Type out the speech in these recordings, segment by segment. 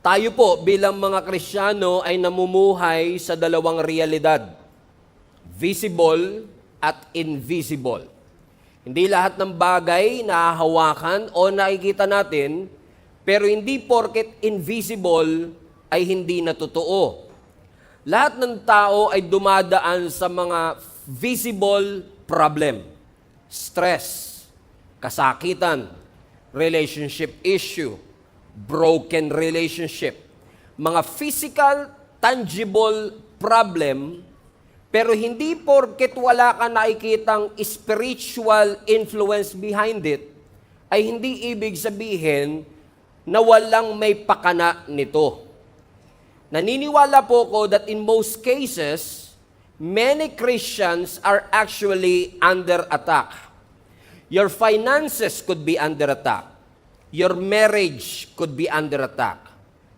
Tayo po bilang mga Kristiyano ay namumuhay sa dalawang realidad, visible at invisible. Hindi lahat ng bagay nahahawakan o nakikita natin, pero hindi porket invisible ay hindi na totoo. Lahat ng tao ay dumadaan sa mga visible problem, stress, kasakitan, relationship issue, broken relationship, mga physical, tangible problem, pero hindi porket wala ka nakikitang spiritual influence behind it, ay hindi ibig sabihin na walang may pakana nito. Naniniwala po ko that in most cases, many Christians are actually under attack. Your finances could be under attack. Your marriage could be under attack.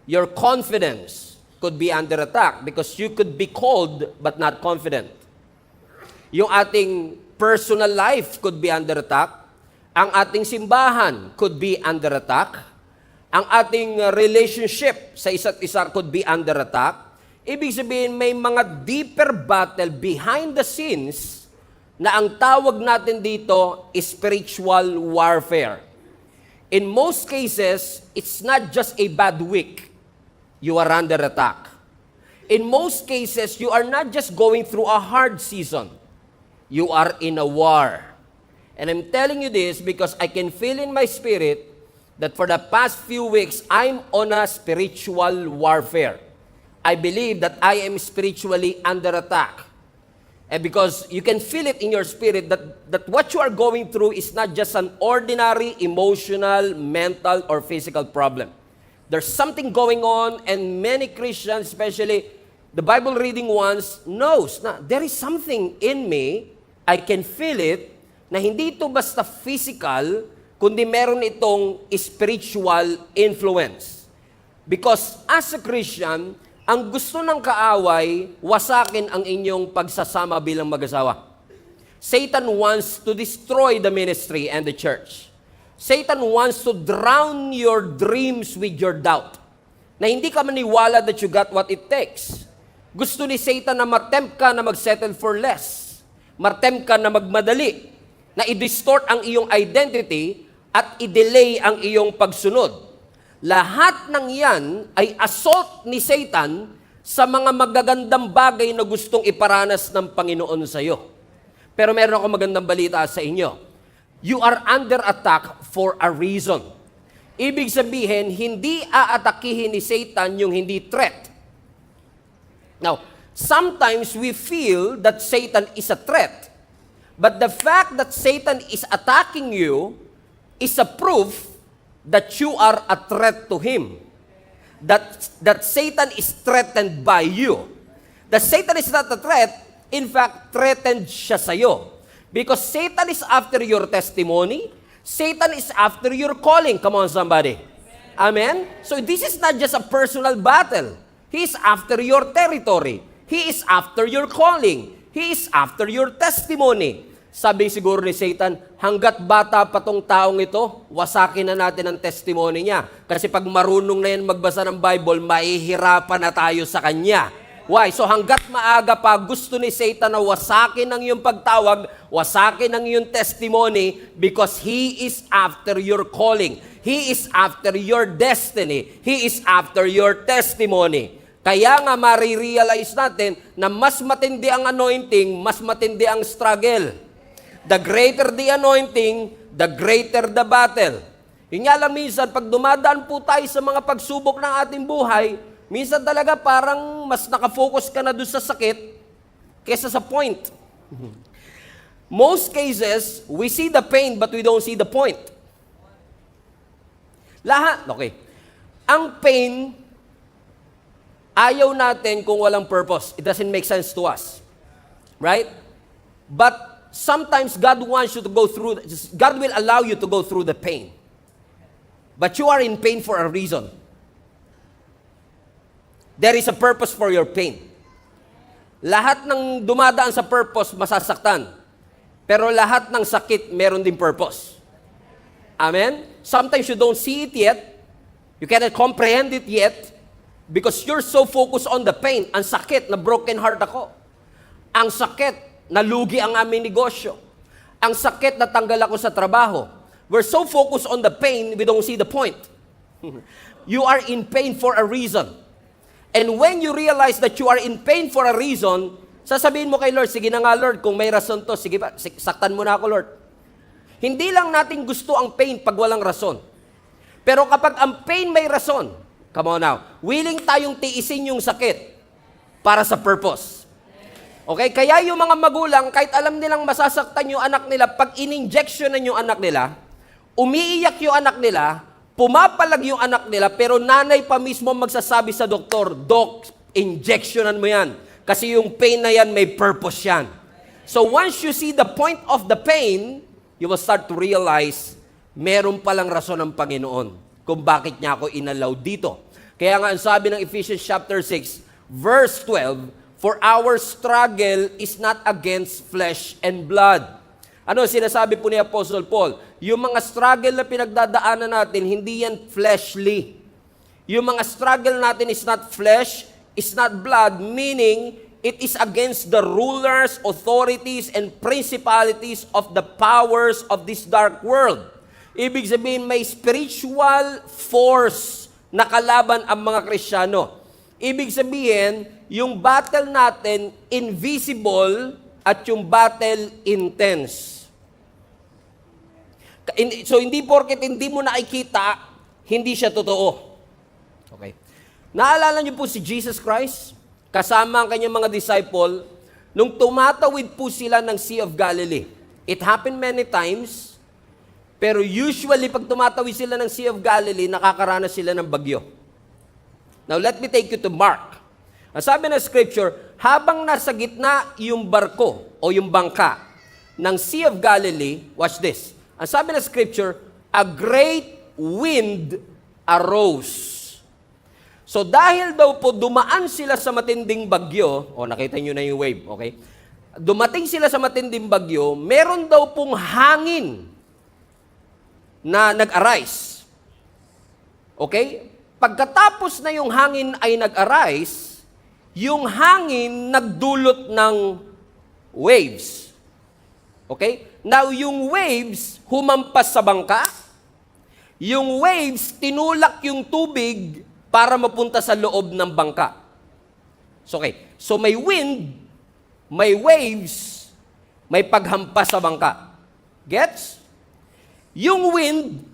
Your confidence could be under attack because you could be cold but not confident. Yung ating personal life could be under attack. Ang ating simbahan could be under attack. Ang ating relationship sa isa't isa could be under attack. Ibig sabihin, may mga deeper battle behind the scenes na ang tawag natin dito is spiritual warfare. In most cases, it's not just a bad week. You are under attack. In most cases, you are not just going through a hard season. You are in a war. And I'm telling you this because I can feel in my spirit that for the past few weeks, I'm on a spiritual warfare. I believe that I am spiritually under attack. And because you can feel it in your spirit that what you are going through is not just an ordinary emotional, mental, or physical problem. There's something going on, and many Christians, especially the Bible reading ones, knows na there is something in me, I can feel it, na hindi ito basta physical, kundi meron itong spiritual influence. Because as a Christian, ang gusto ng kaaway, wasakin ang inyong pagsasama bilang mag-asawa. Satan wants to destroy the ministry and the church. Satan wants to drown your dreams with your doubt. Na hindi ka maniwala that you got what it takes. Gusto ni Satan na matempt ka na mag-settle for less. Matempt ka na magmadali. Na i-distort ang iyong identity at i-delay ang iyong pagsunod. Lahat ng yan ay assault ni Satan sa mga magagandang bagay na gustong iparanas ng Panginoon sa iyo. Pero meron ako magandang balita sa inyo. You are under attack for a reason. Ibig sabihin, hindi aatakihin ni Satan yung hindi threat. Now, sometimes we feel that Satan is a threat. But the fact that Satan is attacking you is a proof that you are a threat to him. That Satan is threatened by you. That Satan is not a threat, in fact, threatened siya sa'yo. Because Satan is after your testimony, Satan is after your calling. Come on, somebody. Amen? So this is not just a personal battle. He is after your territory. He is after your calling. He is after your testimony. Sabi siguro ni Satan, hanggat bata pa tong taong ito, wasakin na natin ang testimony niya. Kasi pag marunong na yan magbasa ng Bible, mahihirapan na tayo sa kanya. Why? So hanggat maaga pa, gusto ni Satan na wasakin ang iyong pagtawag, wasakin ang iyong testimony because he is after your calling. He is after your destiny. He is after your testimony. Kaya nga marirealize natin na mas matindi ang anointing, mas matindi ang struggle. The greater the anointing, the greater the battle. Yun nga lang minsan, pag dumadaan po tayo sa mga pagsubok ng ating buhay, minsan talaga parang mas nakafocus ka na doon sa sakit kesa sa point. Most cases, we see the pain but we don't see the point. Okay. Ang pain, ayaw natin kung walang purpose. It doesn't make sense to us. Right? But sometimes God wants you to go through, God will allow you to go through the pain. But you are in pain for a reason. There is a purpose for your pain. Lahat ng dumadaan sa purpose, masasaktan. Pero lahat ng sakit, meron din purpose. Amen? Sometimes you don't see it yet, You cannot comprehend it yet because you're so focused on the pain. Ang sakit na broken heart ako. Ang sakit na lugi ang aming negosyo. Ang sakit na tanggal ako sa trabaho. We're so focused on the pain, we don't see the point. You are in pain for a reason. And when you realize that you are in pain for a reason, sasabihin mo kay Lord, sige na nga Lord, kung may rason to, sige ba, saktan mo na ako Lord. Hindi lang natin gusto ang pain pag walang rason. Pero kapag ang pain may rason, come on now, willing tayong tiisin yung sakit para sa purpose. Okay? Kaya yung mga magulang, kahit alam nilang masasaktan yung anak nila, pag in-injectionan yung anak nila, umiiyak yung anak nila, pumapalag yung anak nila, pero nanay pa mismo magsasabi sa doktor, Dok, injectionan mo yan. Kasi yung pain na yan, may purpose yan. So once you see the point of the pain, you will start to realize, meron palang rason ng Panginoon kung bakit niya ako inalaw dito. Kaya nga, ang sabi ng Ephesians chapter 6, verse 12, for our struggle is not against flesh and blood. Ano sinasabi po ni Apostle Paul? Yung mga struggle na pinagdadaanan natin, hindi yan fleshly. Yung mga struggle natin is not flesh, is not blood, meaning it is against the rulers, authorities, and principalities of the powers of this dark world. Ibig sabihin, may spiritual force na kalaban ang mga Kristiyano. Ibig sabihin, yung battle natin, invisible, at yung battle, intense. So, hindi porket hindi mo nakikita, hindi siya totoo. Okay. Naalala niyo po si Jesus Christ? Kasama ang kanyang mga disciple, nung tumatawid po sila ng Sea of Galilee. It happened many times, pero usually pag tumatawid sila ng Sea of Galilee, nakakaranas sila ng bagyo. Now, let me take you to Mark. Ang sabi ng scripture, habang nasa gitna yung barko o yung bangka ng Sea of Galilee, watch this. Ang sabi ng scripture, a great wind arose. So dahil daw po dumaan sila sa matinding bagyo, nakita nyo na yung wave, okay? Dumating sila sa matinding bagyo, meron daw pong hangin na nag-arise. Okay? Pagkatapos na yung hangin ay nag-arise, yung hangin nagdulot ng waves. Okay? Now, yung waves humampas sa bangka, yung waves tinulak yung tubig para mapunta sa loob ng bangka. So, okay. So, may wind, may waves, may paghampas sa bangka. Gets? Yung wind,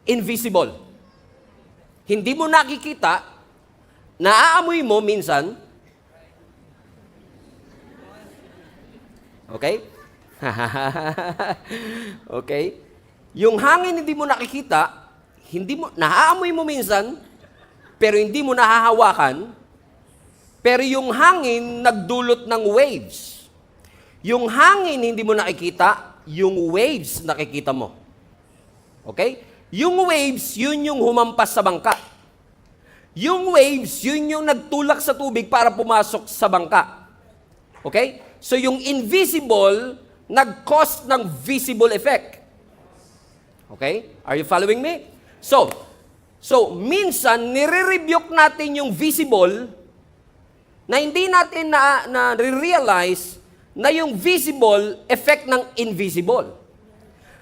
invisible. Hindi mo nakikita, naaamoy mo minsan. Okay? Okay? Yung hangin hindi mo nakikita, naaamoy mo minsan, pero hindi mo nahahawakan, pero yung hangin nagdulot ng waves. Yung hangin hindi mo nakikita, yung waves nakikita mo. Okay? Yung waves, yun yung humampas sa bangka. Yung waves, yun yung nagtulak sa tubig para pumasok sa bangka. Okay? So yung invisible, nag-cause ng visible effect. Okay? Are you following me? So minsan, nire-rebuke natin yung visible na hindi natin na-realize na yung visible effect ng invisible.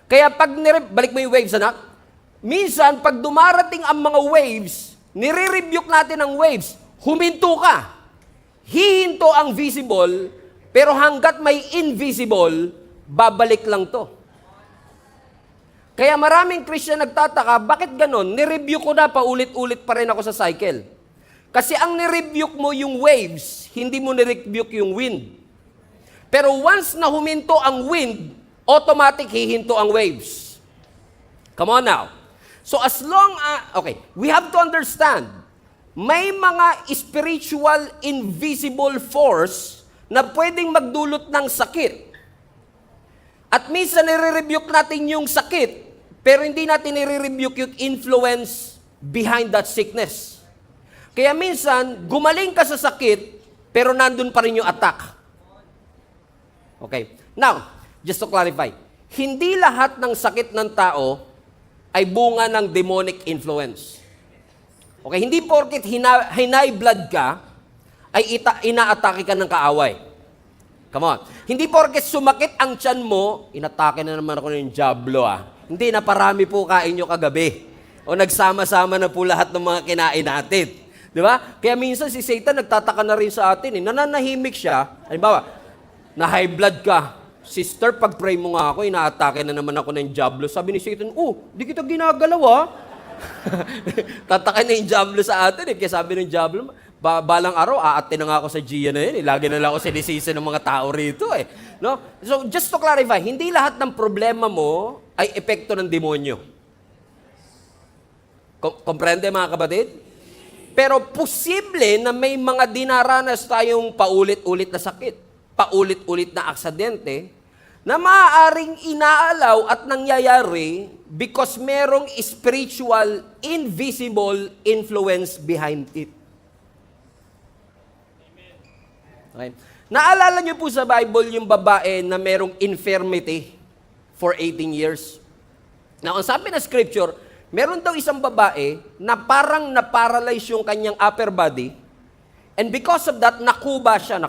Kaya balik mo yung waves, anak. Minsan, pag dumarating ang mga waves, nire-rebuke natin ang waves, huminto ka. Hihinto ang visible, pero hanggat may invisible, babalik lang to. Kaya maraming Christian nagtataka, bakit ganon? Nirebuke ko na, paulit-ulit pa rin ako sa cycle. Kasi ang nirebuke mo yung waves, hindi mo nirebuke yung wind. Pero once na huminto ang wind, automatic hihinto ang waves. Come on now. So as long we have to understand, may mga spiritual invisible force na pwedeng magdulot ng sakit. At minsan nire-rebuke natin yung sakit, pero hindi natin nire-rebuke yung influence behind that sickness. Kaya minsan, gumaling ka sa sakit, pero nandun pa rin yung attack. Okay. Now, just to clarify, hindi lahat ng sakit ng tao ay bunga ng demonic influence. Okay, hindi porket high blood ka, ay inaatake ka ng kaaway. Come on. Hindi porket sumakit ang tiyan mo, inatake na naman ako ng diablo Hindi, naparami po kain nyo kagabi. O nagsama-sama na po lahat ng mga kinain natin. Di ba? Kaya minsan si Satan nagtataka na rin sa atin. Nananahimik siya. Halimbawa, na high blood ka. Sister, pag-pray mo nga ako, inaatake na naman ako ng diablo. Sabi ni Satan, di kita ginagalaw Tataka na yung diablo sa atin Kaya sabi ng diablo, balang araw, aatin na nga ako sa Gia na yun. Lagi na lang ako sinisisi ng mga tao rito No? So, just to clarify, hindi lahat ng problema mo ay epekto ng demonyo. Komprende mga kapatid? Pero posible na may mga dinaranas tayong paulit-ulit na sakit, paulit-ulit na aksidente, na maaaring inaalaw at nangyayari because merong spiritual, invisible influence behind it. Okay. Naalala niyo po sa Bible yung babae na merong infirmity for 18 years? Now, ang sabi na scripture, meron daw isang babae na parang na-paralyze yung kanyang upper body and because of that, nakuba siya.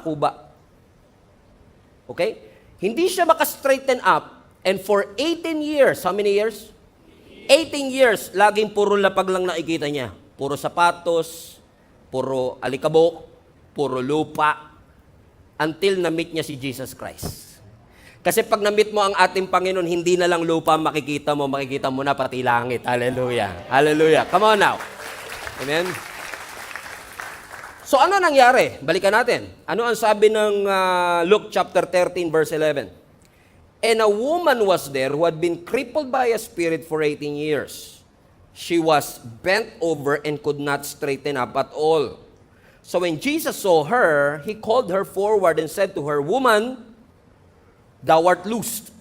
Okay? Hindi siya maka-straighten up and for 18 years, how many years? 18 years, laging puro lapag lang nakikita niya. Puro sapatos, puro alikabok, puro lupa, until na-meet niya si Jesus Christ. Kasi pag na-meet mo ang ating Panginoon, hindi na lang lupa makikita mo na pati langit. Hallelujah. Hallelujah. Come on now. Amen. So ano nangyari? Balikan natin. Ano ang sabi ng Luke chapter 13 verse 11? And a woman was there who had been crippled by a spirit for 18 years. She was bent over and could not straighten up at all. So when Jesus saw her, He called her forward and said to her, Woman, thou art loosed.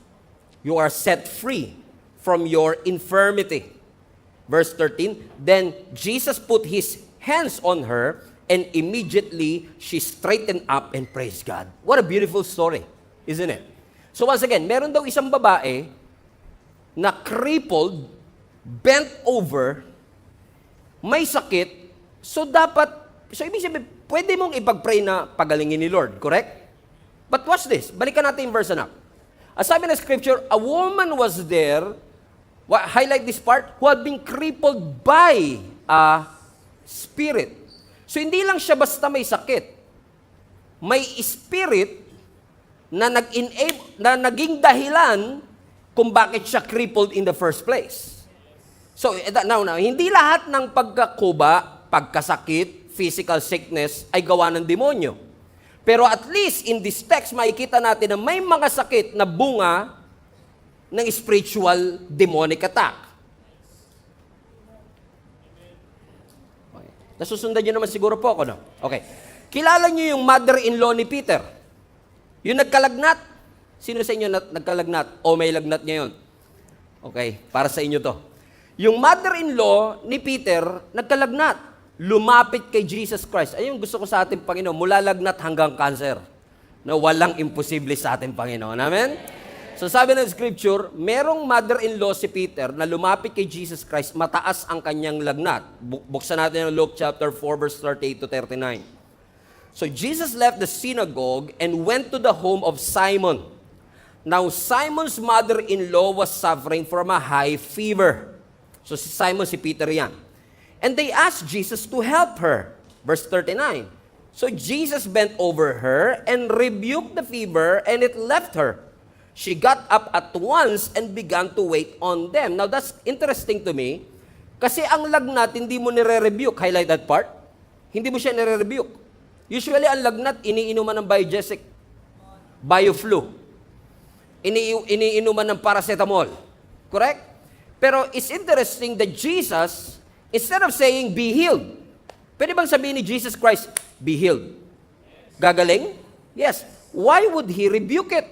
You are set free from your infirmity. Verse 13, Then Jesus put His hands on her, and immediately she straightened up and praised God. What a beautiful story, isn't it? So once again, meron daw isang babae na crippled, bent over, may sakit, so ibig sabihin, pwede mong ipag-pray na pagalingin ni Lord, correct? But watch this. Balikan natin yung verse na. As sabi ng scripture, a woman was there, highlight this part, who had been crippled by a spirit. So hindi lang siya basta may sakit. May spirit na naging dahilan kung bakit siya crippled in the first place. So now, hindi lahat ng pagkakuba, pagkasakit, physical sickness ay gawa ng demonyo. Pero at least in this text, makikita natin na may mga sakit na bunga ng spiritual demonic attack. Okay. Nasusundan nyo naman siguro po ako, no? Okay. Kilala nyo yung mother-in-law ni Peter? Yung nagkalagnat? Sino sa inyo nagkalagnat? O may lagnat ngayon? Okay, para sa inyo to. Yung mother-in-law ni Peter, nagkalagnat. Lumapit kay Jesus Christ. Ayun gusto ko sa ating Panginoon, mula lagnat hanggang cancer. Na walang imposible sa ating Panginoon. Amen? So sabi ng scripture, merong mother-in-law si Peter na lumapit kay Jesus Christ, mataas ang kanyang lagnat. Buksan natin ang Luke chapter 4 verse 38 to 39. So Jesus left the synagogue and went to the home of Simon. Now Simon's mother-in-law was suffering from a high fever. So si Simon, si Peter yan. And they asked Jesus to help her. Verse 39. So Jesus bent over her and rebuked the fever, and it left her. She got up at once and began to wait on them. Now that's interesting to me, kasi ang lagnat, hindi mo nire-rebuke. Highlight that part. Hindi mo siya nire-rebuke. Usually, ang lagnat, iniinuman ng Biogesic, Bioflu. Iniinuman ng paracetamol. Correct? Pero it's interesting that Jesus, instead of saying, be healed, pwede bang sabihin ni Jesus Christ, be healed? Gagaling? Yes. Why would He rebuke it?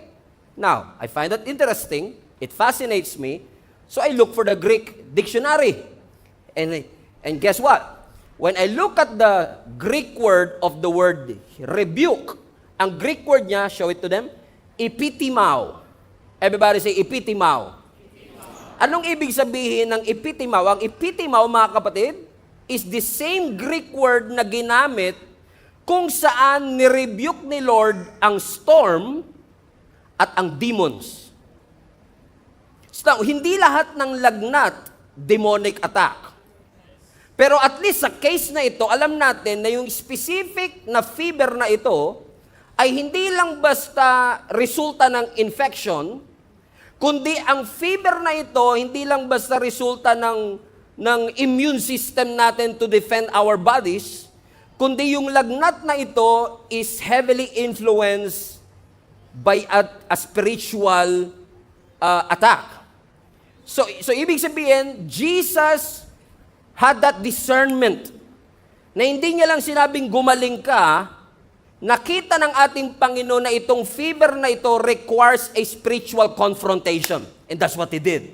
Now, I find that interesting. It fascinates me. So I look for the Greek dictionary. And guess what? When I look at the Greek word of the word rebuke, ang Greek word niya, show it to them, epitimao. Everybody say epitimao. Anong ibig sabihin ng epitimao? Ang epitimao, mga kapatid, is the same Greek word na ginamit kung saan nirebuke ni Lord ang storm at ang demons. So, hindi lahat ng lagnat, demonic attack. Pero at least sa case na ito, alam natin na yung specific na fever na ito ay hindi lang basta resulta ng infection, kundi ang fever na ito hindi lang basta resulta ng immune system natin to defend our bodies, kundi yung lagnat na ito is heavily influenced by a spiritual attack. So ibig sabihin, Jesus had that discernment na hindi niya lang sinabing gumaling ka, nakita ng ating Panginoon na itong fever na ito requires a spiritual confrontation. And that's what He did.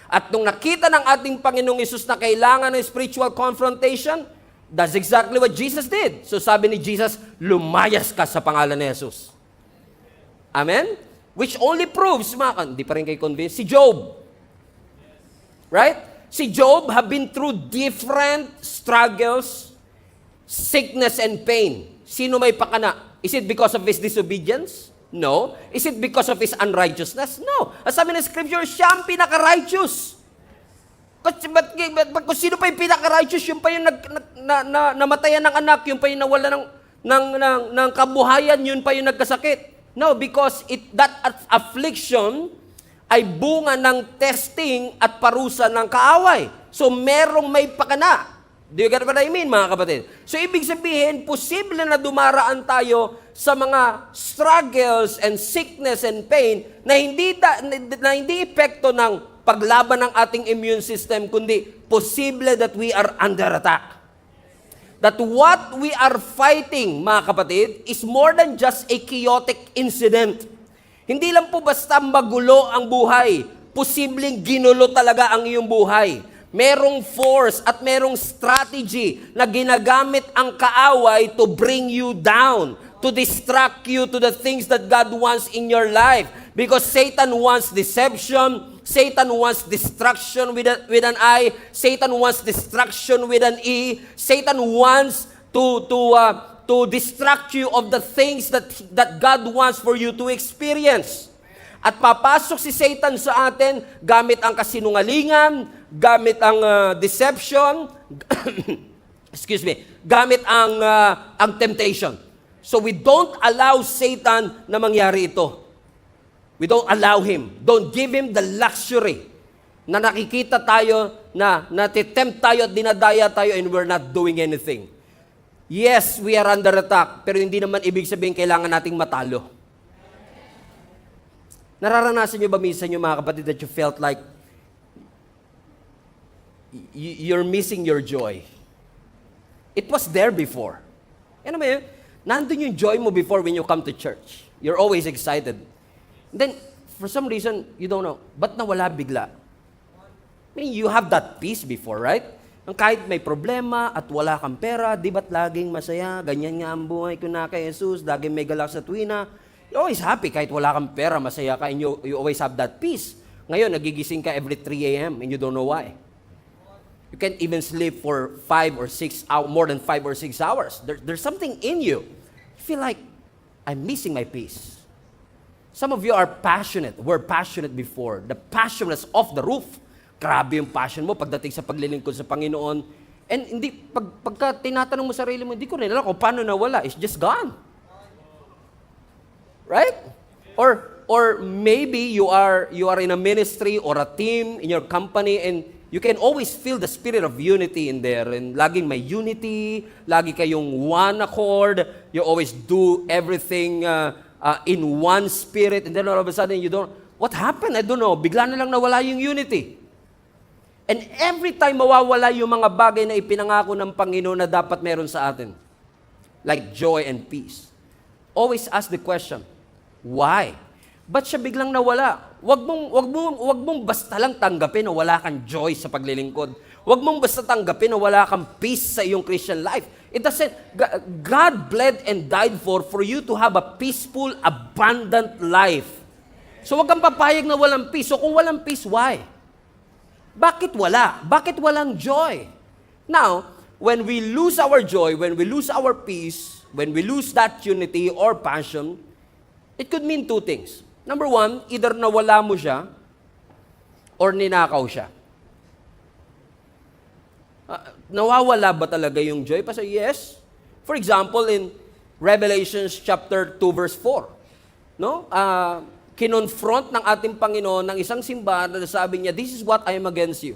At nung nakita ng ating Panginoong Hesus na kailangan ng spiritual confrontation, that's exactly what Jesus did. So sabi ni Jesus, lumayas ka sa pangalan ni Jesus. Amen? Which only proves, hindi pa rin kayo convinced, si Job. Right? Si Job have been through different struggles, sickness and pain. Sino may pakana? Is it because of his disobedience? No. Is it because of his unrighteousness? No. As sabi ng Scripture, siya ang pinaka-righteous. But kung sino pa yung pinaka-righteous, yung pa yung namatayan ng anak, yung pa yung nawala ng kabuhayan, yun pa yung nagkasakit. No, because that affliction ay bunga ng testing at parusa ng kaaway. So, merong may pakana. Do you get what I mean, mga kapatid? So, ibig sabihin, posible na dumaraan tayo sa mga struggles and sickness and pain na hindi epekto ng paglaban ng ating immune system, kundi posible that we are under attack. That what we are fighting, mga kapatid, is more than just a chaotic incident. Hindi lang po basta magulo ang buhay. Posibleng ginulo talaga ang iyong buhay. Merong force at merong strategy na ginagamit ang kaaway to bring you down, to distract you to the things that God wants in your life. Because Satan wants deception, Satan wants destruction with an I, Satan wants destruction with an E, Satan wants to distract you of the things that God wants for you to experience. At papasok si Satan sa atin gamit ang kasinungalingan, gamit ang deception, gamit ang temptation. So we don't allow Satan na mangyari ito. We don't allow him. Don't give him the luxury na nakikita tayo, na natitempt tayo at dinadaya tayo and we're not doing anything. Yes, we are under attack, pero hindi naman ibig sabihin kailangan nating matalo. Nararanasan nyo ba minsan yung mga kapatid that you felt like you're missing your joy? It was there before. Ano ba yun? Nandun yung joy mo before when you come to church. You're always excited. Then, for some reason, you don't know, ba't nawala bigla? I mean, you have that peace before, right? Kahit may problema at wala kang pera, di ba't laging masaya? Ganyan nga ang buhay ko na kay Jesus, laging may galak sa tuwina. You're always happy kahit wala kang pera, masaya ka, and you always have that peace. Ngayon, nagigising ka every 3 a.m. and you don't know why. You can't even sleep for 5 or 6 hours, more than 5 or 6 hours. There's something in you. You feel like, I'm missing my peace. Some of you are passionate. We're passionate before. The passion was off the roof. Grabe yung passion mo pagdating sa paglilingkod sa Panginoon. And pagka tinatanong mo sarili mo, hindi ko rin alam kung paano nawala. It's just gone. Right? Or maybe you are in a ministry or a team in your company and you can always feel the spirit of unity in there. And laging may unity, lagi kayong one accord. You always do everything in one spirit. And then all of a sudden, what happened? I don't know. Bigla na lang nawala yung unity. And every time mawawala yung mga bagay na ipinangako ng Panginoon na dapat meron sa atin, like joy and peace, always ask the question, why? Ba't siya biglang nawala? Wag mong basta lang tanggapin na wala kang joy sa paglilingkod. Wag mong basta tanggapin na wala kang peace sa iyong Christian life. It doesn't, God bled and died for you to have a peaceful, abundant life. So wag kang papayag na walang peace. So kung walang peace, why? Bakit wala? Bakit walang joy? Now, when we lose our joy, when we lose our peace, when we lose that unity or passion, it could mean two things. Number one, either nawala mo siya or ninakaw siya. Nawawala ba talaga yung joy? Pastor, yes. For example, in Revelations chapter 2 verse 4, no? Kinonfront ng ating Panginoon ng isang simbahan na sabi niya, this is what I am against you.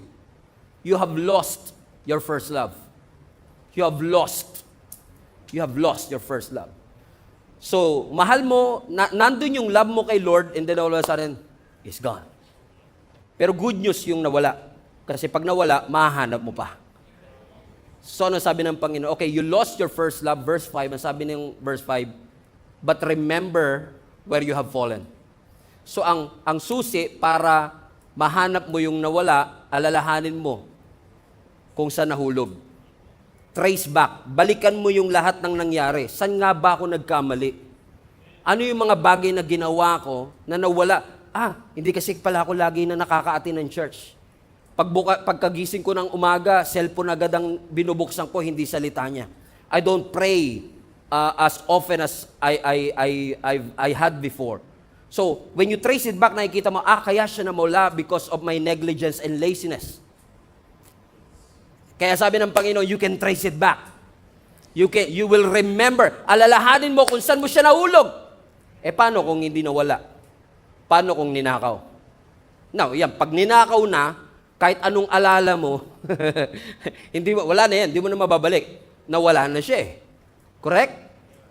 You have lost your first love. You have lost. You have lost your first love. So, mahal mo, nandun yung love mo kay Lord, and then all of a sudden, it's gone. Pero good news yung nawala. Kasi pag nawala, mahahanap mo pa. So, ano sabi ng Panginoon? Okay, you lost your first love, verse 5. Ang sabi ng verse 5, but remember where you have fallen. So, ang susi para mahanap mo yung nawala, alalahanin mo kung saan nahulog. Trace back. Balikan mo yung lahat ng nangyari. Saan nga ba ako nagkamali? Ano yung mga bagay na ginawa ko na nawala? Hindi kasi pala ako lagi na nakaka-attend ng church. Pagkagising ko ng umaga, cellphone agad ang binubuksan ko, hindi salita niya. I don't pray as often as I had before. So, when you trace it back, nakikita mo, kaya siya namula because of my negligence and laziness. Kaya sabi ng Panginoon, you can trace it back. You will remember. Alalahanin mo kung saan mo siya nahulog. Paano kung hindi nawala? Paano kung ninakaw? Now, yan, pag ninakaw na, kahit anong alala mo, wala na yan, hindi mo na mababalik. Nawala na siya eh. Correct?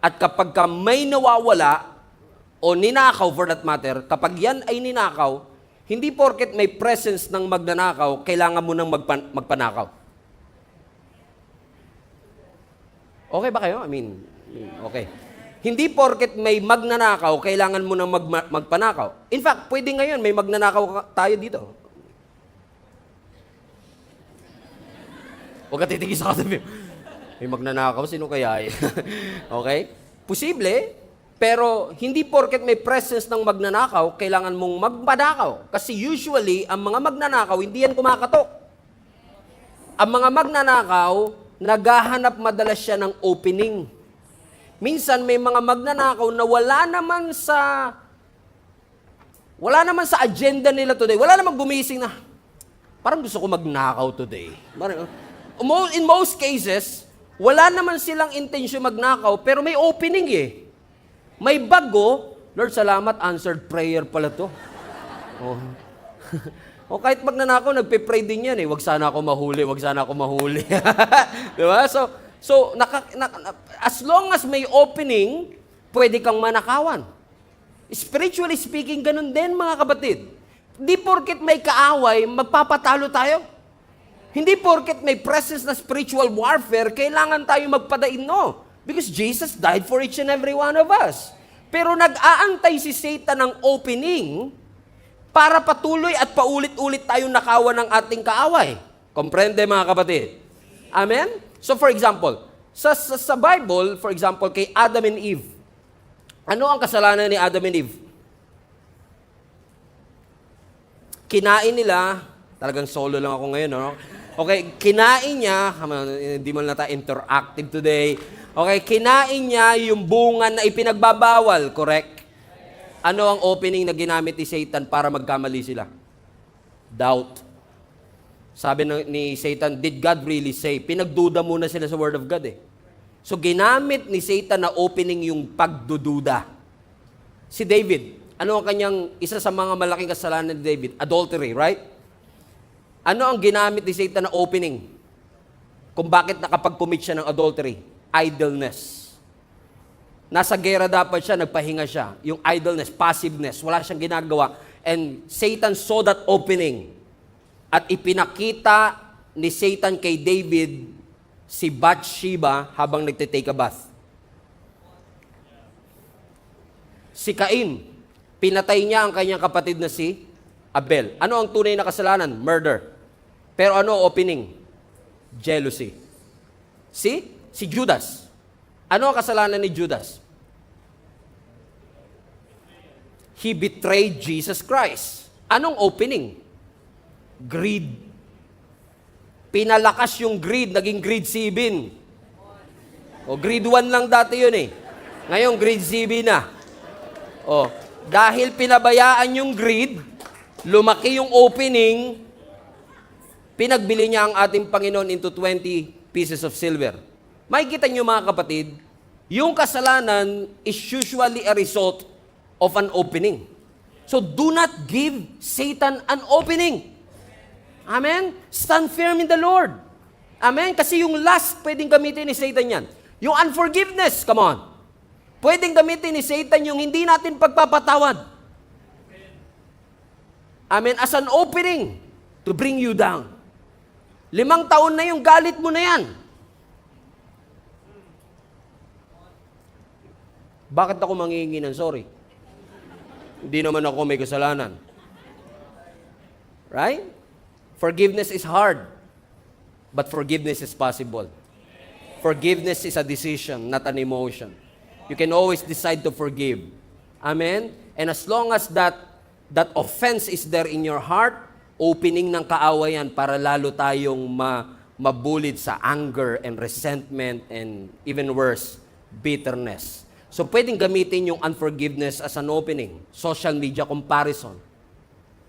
At kapag ka may nawawala, o ninakaw for that matter, kapag yan ay ninakaw, hindi porket may presence ng magnanakaw, kailangan mo nang magpanakaw. Okay ba kayo? Okay. Hindi porket may magnanakaw, kailangan mo nang magpanakaw. In fact, pwede ngayon, may magnanakaw tayo dito. Huwag ka titigil sa katabi. May magnanakaw, sino kaya? Okay? Posible, pero hindi porket may presence ng magnanakaw, kailangan mong magpanakaw. Kasi usually, ang mga magnanakaw, hindi yan kumakatok. Ang mga magnanakaw, naghahanap madalas siya ng opening. Minsan, may mga magnanakaw na wala naman sa agenda nila today. Wala namang gumising na, parang gusto ko magnakaw today. In most cases, wala naman silang intensyon magnakaw, pero may opening eh. May bago, Lord, salamat, answered prayer pala to. O kahit magnanakaw, nagpe-pray din yan eh. Wag sana ako mahuli. Diba? So as long as may opening, pwede kang manakawan. Spiritually speaking, ganun din mga kapatid. Di porket may kaaway, magpapatalo tayo. Hindi porket may presence na spiritual warfare, kailangan tayo magpadain, no. Because Jesus died for each and every one of us. Pero nag-aantay si Satan ng opening para patuloy at paulit-ulit tayong nakawan ng ating kaaway. Komprende mga kapatid? Amen? So for example, sa Bible, for example, kay Adam and Eve, ano ang kasalanan ni Adam and Eve? Kinain nila, talagang solo lang ako ngayon, no? Okay, kinain niya, hindi mo na tayo interactive today. Okay, kinain niya yung bunga na ipinagbabawal, correct? Ano ang opening na ginamit ni Satan para magkamali sila? Doubt. Sabi ni Satan, did God really say? Pinagduda muna sila sa Word of God eh. So ginamit ni Satan na opening yung pagdududa. Si David, ano ang kanyang, isa sa mga malaking kasalanan ni David? Adultery, right? Ano ang ginamit ni Satan na opening? Kung bakit nakapag-commit siya ng adultery? Idleness. Nasa gera dapat siya, nagpahinga siya. Yung idleness, passiveness, wala siyang ginagawa. And Satan saw that opening. At ipinakita ni Satan kay David si Bathsheba habang nagtitake a bath. Si Cain, pinatay niya ang kanyang kapatid na si Abel. Ano ang tunay na kasalanan? Murder. Pero ano opening? Jealousy. Si Judas. Ano ang kasalanan ni Judas? He betrayed Jesus Christ. Anong opening? Greed. pinalakas yung greed, naging grade 7. O, grade 1 lang dati yun eh. Ngayon, grade 7 na. O, dahil pinabayaan yung greed, lumaki yung opening, pinagbili niya ang ating Panginoon into 20 pieces of silver. Makikita niyo mga kapatid, yung kasalanan is usually a result of an opening. So do not give Satan an opening. Amen? Stand firm in the Lord. Amen? Kasi yung lust, pwedeng gamitin ni Satan yan. Yung unforgiveness, come on. Pwedeng gamitin ni Satan yung hindi natin pagpapatawad. Amen? As an opening to bring you down. 5 taon na yung galit mo na yan. Bakit ako manghihingi ng sorry? Hindi naman ako may kasalanan. Right? Forgiveness is hard, but forgiveness is possible. Forgiveness is a decision, not an emotion. You can always decide to forgive. Amen? And as long as that offense is there in your heart, opening ng kaawayan para lalo tayong mabulid sa anger and resentment and even worse, bitterness. So pwedeng gamitin yung unforgiveness as an opening. Social media comparison.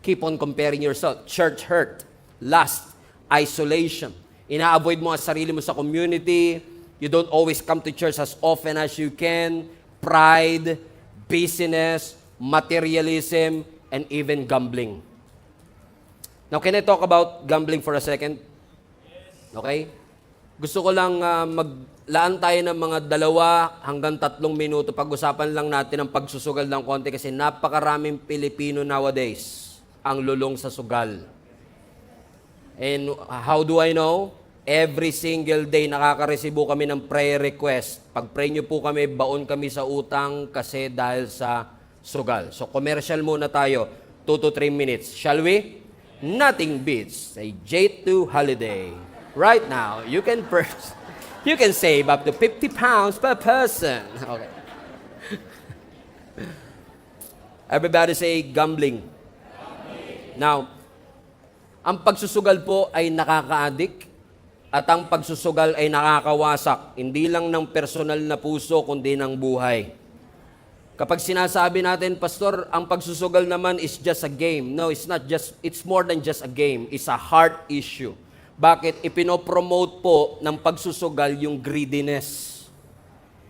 Keep on comparing yourself. Church hurt, lust, isolation. Ina-avoid mo ang sarili mo sa community. You don't always come to church as often as you can. Pride, busyness, materialism, and even gambling. Now, can I talk about gambling for a second? Okay? Gusto ko lang maglaan tayo ng mga 2 hanggang 3 minuto. Pag-usapan lang natin ang pagsusugal ng konti kasi napakaraming Pilipino nowadays ang lulong sa sugal. And how do I know? Every single day nakaka-resibo kami ng prayer request. Pag-pray nyo po kami, baon kami sa utang kasi dahil sa sugal. So commercial muna tayo, 2 to 3 minutes. Shall we? Nothing beats a J2 holiday. Right now, you can save up to 50 pounds per person. Okay. Everybody say gambling. Now, ang pagsusugal po ay nakaka-addict at ang pagsusugal ay nakakawasak, hindi lang ng personal na puso, kundi ng buhay. Kapag sinasabi natin, Pastor, ang pagsusugal naman is just a game. No, it's not just, it's more than just a game. It's a heart issue. Bakit? Ipinopromote po ng pagsusugal yung greediness.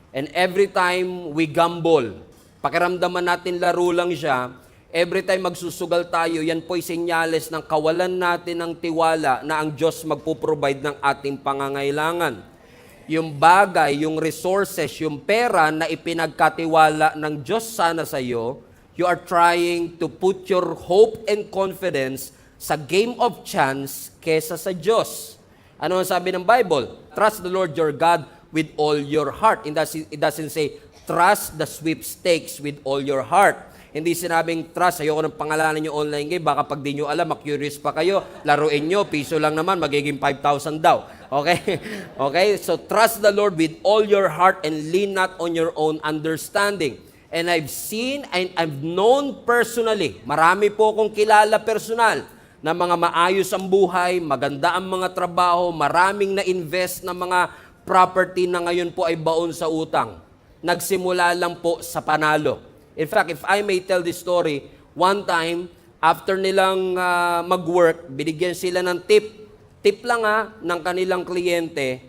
And every time we gamble, pakiramdaman natin laro lang siya, every time magsusugal tayo, yan po'y senyales ng kawalan natin ng tiwala na ang Diyos magpo-provide ng ating pangangailangan. Yung bagay, yung resources, yung pera na ipinagkatiwala ng Diyos sana sa iyo, you are trying to put your hope and confidence sa game of chance kesa sa Diyos. Ano ang sabi ng Bible? Trust the Lord your God with all your heart. It doesn't say, trust the sweepstakes with all your heart. Hindi sinabing trust, ayoko ng pangalanan nyo online game, baka pag di nyo alam, curious pa kayo, laruin nyo, piso lang naman, magiging 5,000 daw. Okay? Okay? So trust the Lord with all your heart and lean not on your own understanding. And I've seen and I've known personally, marami po akong kilala personal, na mga maayos ang buhay, maganda ang mga trabaho, maraming na-invest na mga property na ngayon po ay baon sa utang. Nagsimula lang po sa panalo. In fact, if I may tell this story, one time, after nilang mag-work, binigyan sila ng tip. Tip lang ng kanilang kliyente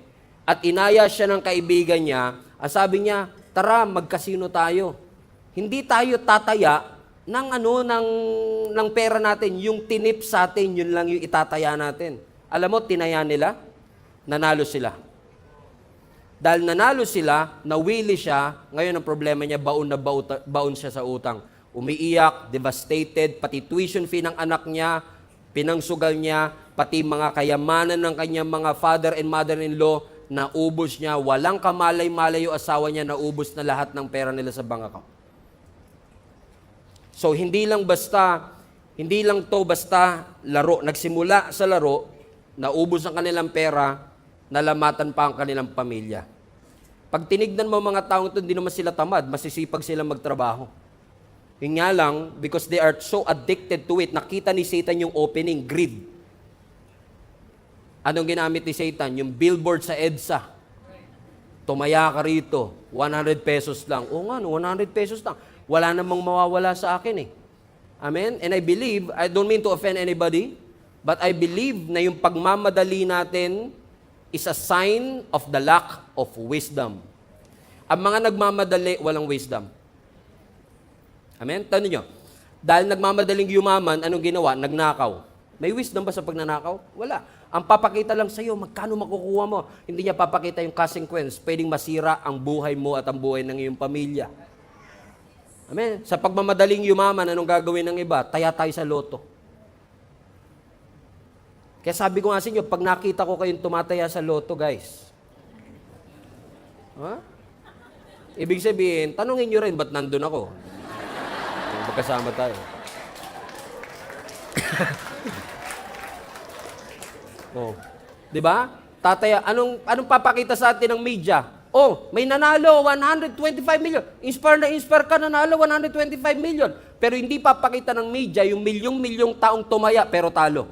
at inaya siya ng kaibigan niya. Sabi niya, tara, magkasino tayo. Hindi tayo tataya ng pera natin. Yung tinip sa atin, yun lang yung itataya natin. Alam mo, tinaya nila, nanalo sila. Dahil nanalo sila, nawili siya, ngayon ang problema niya, baon siya sa utang. Umiiyak, devastated, pati tuition fee ng anak niya, pinangsugal niya, pati mga kayamanan ng kanyang mga father and mother-in-law, naubos niya, walang kamalay-malay yung asawa niya, naubos na lahat ng pera nila sa bank account. So, hindi lang to basta laro. Nagsimula sa laro, naubos ang kanilang pera, nalamatan pa ang kanilang pamilya. Pag tinignan mo mga taong ito, hindi naman sila tamad, masisipag sila magtrabaho. Yun nga lang, because they are so addicted to it, nakita ni Satan yung opening, greed. Anong ginamit ni Satan? Yung billboard sa EDSA. Tumaya ka rito, 100 pesos lang. Oo nga, 100 pesos lang. Wala namang mawawala sa akin eh. Amen? And I believe, I don't mean to offend anybody, but I believe na yung pagmamadali natin is a sign of the lack of wisdom. Ang mga nagmamadali, walang wisdom. Amen? Tanong nyo, dahil nagmamadaling yumaman, anong ginawa? Nagnakaw. May wisdom ba sa pagnanakaw? Wala. Ang papakita lang sa iyo, magkano makukuha mo. Hindi niya papakita yung consequence. Pwedeng masira ang buhay mo at ang buhay ng iyong pamilya. Amen? Sa pagmamadaling yumaman, anong gagawin ng iba? Taya tayo sa loto. Kaya sabi ko nga sa inyo, pag nakita ko kayong tumataya sa loto, guys. Ibig sabihin, tanungin nyo rin, ba't nandun ako? Magkasama tayo. Oh. 'Di ba? Tataya, anong papakita sa atin ng media? Oh, may nanalo 125 million. Inspire ka, nanalo 125 million. Pero hindi papakita ng media yung milyong-milyong taong tumaya pero talo.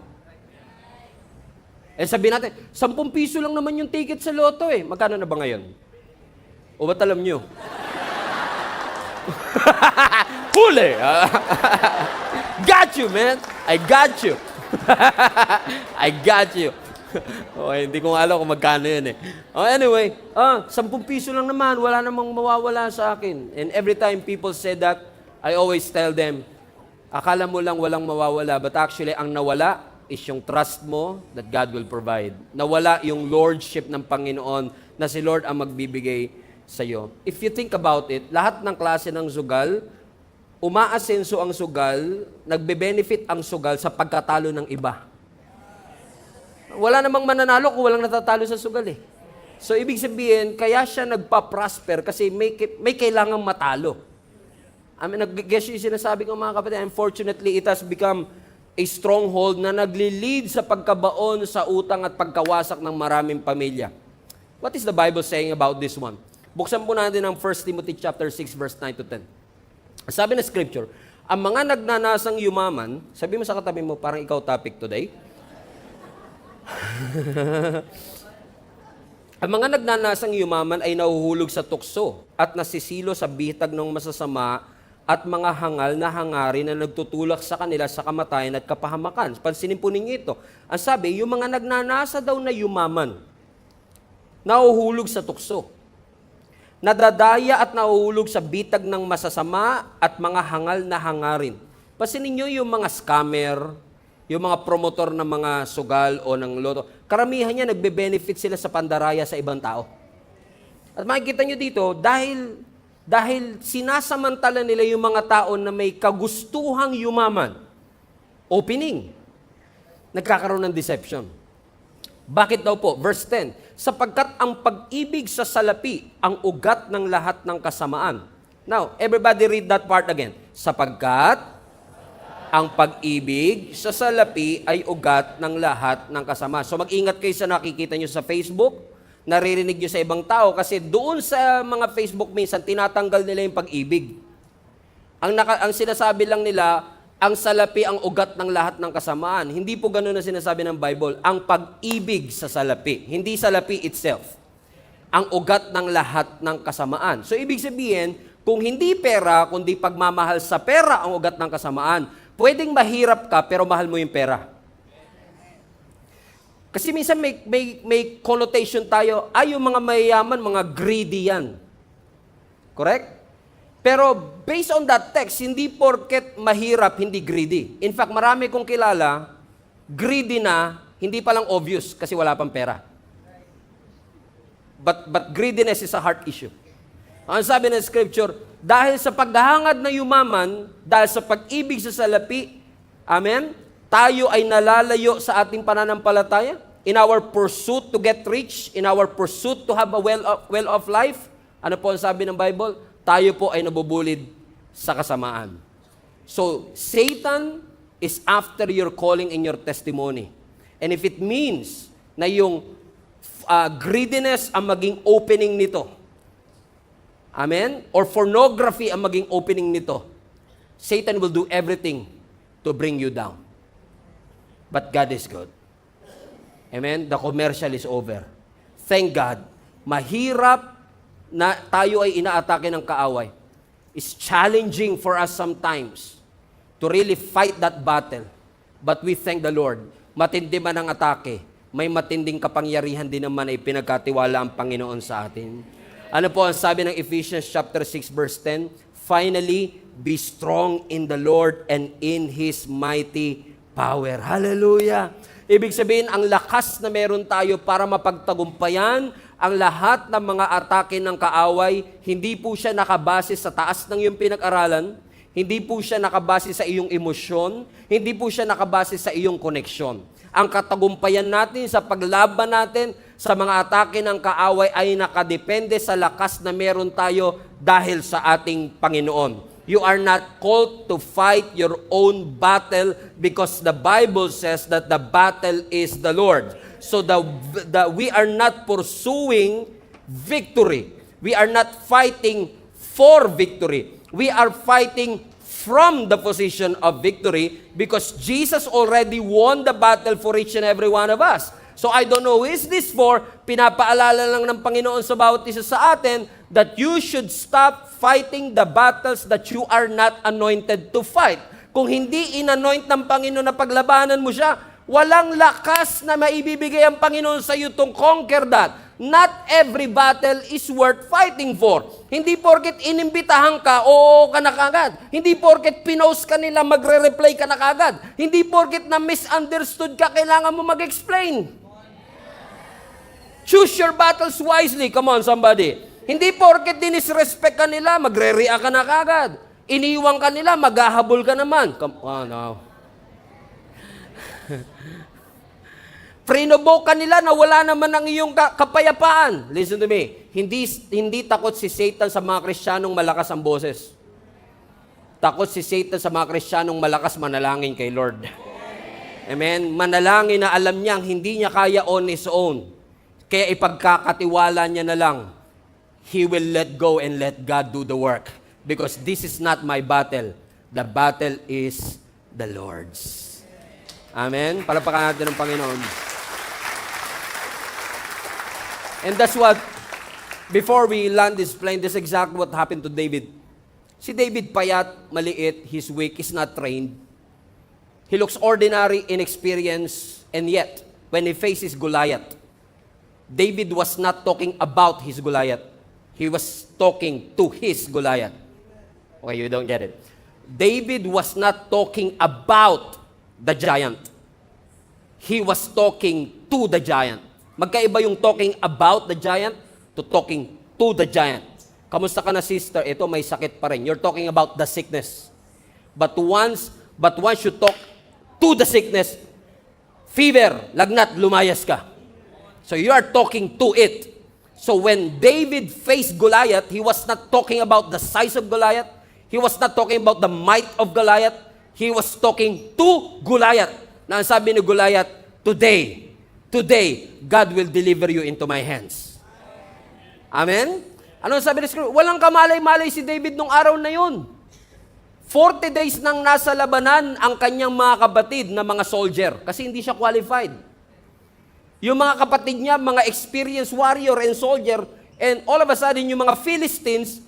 Eh sabihin natin, 10 piso lang naman yung ticket sa loto eh. Magkano na ba ngayon? O ba't alam nyo? Huli! Got you, man! I got you! I got you. Okay, hindi ko alam kung magkano yun eh. Anyway, 10 piso lang naman, wala namang mawawala sa akin. And every time people say that, I always tell them, akala mo lang walang mawawala, but actually ang nawala is yung trust mo that God will provide. Nawala yung lordship ng Panginoon na si Lord ang magbibigay sa iyo. If you think about it, lahat ng klase ng sugal, umaasenso ang sugal, nagbe-benefit ang sugal sa pagkatalo ng iba. Wala namang mananalo kung walang natatalo sa sugal eh. So, ibig sabihin, kaya siya nagpa-prosper kasi may kailangang matalo. I mean, nag-guess yung sinasabi ko mga kapatid, unfortunately, it has become a stronghold na nagli-lead sa pagkabaon sa utang at pagkawasak ng maraming pamilya. What is the Bible saying about this one? Buksan po natin ang 1 Timothy chapter 6, verse 9 to 10. Sabi na scripture, ang mga nagnanasang yumaman, sabi mo sa katabi mo, parang ikaw topic today. Ang mga nagnanasang yumaman ay nahuhulog sa tukso at nasisilo sa bitag ng masasama at mga hangal na hangarin na nagtutulak sa kanila sa kamatayan at kapahamakan. Pansinin po ninyo ito. Ang sabi, yung mga nagnanasa daw na yumaman, nahuhulog sa tukso, nadadaya at nahuhulog sa bitag ng masasama at mga hangal na hangarin. Pansinin nyo yung mga scammer, yung mga promotor ng mga sugal o ng loto. Karamihan niya, nagbe-benefit sila sa pandaraya sa ibang tao. At makikita nyo dito, dahil sinasamantala nila yung mga tao na may kagustuhang yumaman, opening, nagkakaroon ng deception. Bakit daw po? Verse 10, sapagkat ang pag-ibig sa salapi ang ugat ng lahat ng kasamaan. Now, everybody read that part again. Sapagkat ang pag-ibig sa salapi ay ugat ng lahat ng kasamaan. So mag-ingat kayo sa nakikita nyo sa Facebook, naririnig nyo sa ibang tao, kasi doon sa mga Facebook minsan, tinatanggal nila yung pag-ibig. Ang sinasabi lang nila, ang salapi ang ugat ng lahat ng kasamaan. Hindi po ganun na sinasabi ng Bible. Ang pag-ibig sa salapi. Hindi salapi itself. Ang ugat ng lahat ng kasamaan. So, ibig sabihin, kung hindi pera, kundi pagmamahal sa pera ang ugat ng kasamaan, pwedeng mahirap ka, pero mahal mo yung pera. Kasi minsan may connotation tayo, yung mga mayayaman, mga greedy yan. Correct? Pero based on that text, hindi porket mahirap, hindi greedy. In fact, marami kong kilala, greedy na, hindi pa lang obvious kasi wala pang pera. But greediness is a heart issue. Ang sabi ng scripture, dahil sa paghahangad na yumaman, dahil sa pag-ibig sa salapi, amen, tayo ay nalalayo sa ating pananampalataya. In our pursuit to get rich, in our pursuit to have a well-off life, ano po ang sabi ng Bible? Tayo po ay nabubulid sa kasamaan. So, Satan is after your calling and your testimony. And if it means na yung greediness ang maging opening nito, amen? Or pornography ang maging opening nito, Satan will do everything to bring you down. But God is good. Amen? The commercial is over. Thank God. Mahirap na tayo ay inaatake ng kaaway. It's challenging for us sometimes to really fight that battle. But we thank the Lord. Matindi man ang atake, may matinding kapangyarihan din naman ay pinagkatiwala ang Panginoon sa atin. Ano po ang sabi ng Ephesians chapter 6 verse 10? Finally, be strong in the Lord and in His mighty power. Hallelujah! Ibig sabihin, ang lakas na meron tayo para mapagtagumpayan ang lahat ng mga atake ng kaaway, hindi po siya nakabase sa taas ng iyong pinag-aralan, hindi po siya nakabase sa iyong emosyon, hindi po siya nakabase sa iyong koneksyon. Ang katagumpayan natin sa paglaban natin sa mga atake ng kaaway ay nakadepende sa lakas na meron tayo dahil sa ating Panginoon. You are not called to fight your own battle because the Bible says that the battle is the Lord. So we are not pursuing victory. We are not fighting for victory. We are fighting from the position of victory because Jesus already won the battle for each and every one of us. So I don't know who is this for. Pinapaalala lang ng Panginoon sa bawat isa sa atin that you should stop fighting the battles that you are not anointed to fight. Kung hindi inanoint ng Panginoon na paglabanan mo siya, walang lakas na maibibigay ang Panginoon sa iyo to conquer that. Not every battle is worth fighting for. Hindi porket inimbitahan ka, oo ka na kagad. Hindi porket pinost ka nila, magre-reply ka na kagad. Hindi porket na misunderstood ka, kailangan mo mag-explain. Choose your battles wisely. Come on, somebody. Hindi porket dinisrespect ka nila, magre-react ka na kagad. Iniwan ka nila, maghahabol ka naman. Come on now. Prinoboke ka nila na wala naman ang iyong kapayapaan. Listen to me. Hindi takot si Satan sa mga Kristiyanong malakas ang boses. Takot si Satan sa mga Kristiyanong malakas manalangin kay Lord. Amen? Manalangin na alam niyang hindi niya kaya on his own. Kaya ipagkakatiwala niya na lang. He will let go and let God do the work. Because this is not my battle. The battle is the Lord's. Amen? Palapakan natin ng Panginoon. And that's what, before we land this plane, this is exactly what happened to David. Si David payat, maliit, he's weak, he's not trained. He looks ordinary, inexperienced, and yet, when he faces Goliath, David was not talking about his Goliath. He was talking to his Goliath. Okay, you don't get it. David was not talking about the giant. He was talking to the giant. Magkaiba yung talking about the giant to talking to the giant. Kamusta ka na, sister? Ito, may sakit pa rin. You're talking about the sickness. But once you talk to the sickness, fever, lagnat, lumayas ka. So you are talking to it. So when David faced Goliath, he was not talking about the size of Goliath. He was not talking about the might of Goliath. He was talking to Goliath. Na ang sabi ni Goliath, today, God will deliver you into my hands. Amen? Ano sabi ni Scripture? Walang kamalay-malay si David nung araw na yun. 40 days nang nasa labanan ang kanyang mga kapatid na mga soldier kasi hindi siya qualified. Yung mga kapatid niya, mga experienced warrior and soldier, and all of a sudden, yung mga Philistines,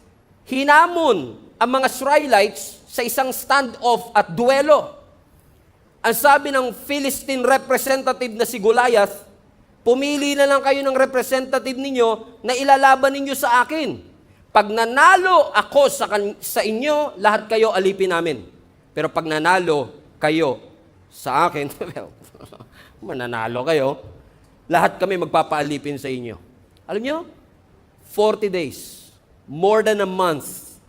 hinamon ang mga Israelites sa isang standoff at duelo. Ang sabi ng Philistine representative na si Goliath, pumili na lang kayo ng representative ninyo na ilalaban ninyo sa akin. Pag nanalo ako sa inyo, lahat kayo alipin namin. Pero pag nanalo kayo sa akin, mananalo kayo, lahat kami magpapaalipin sa inyo. Alam nyo? 40 days, more than a month,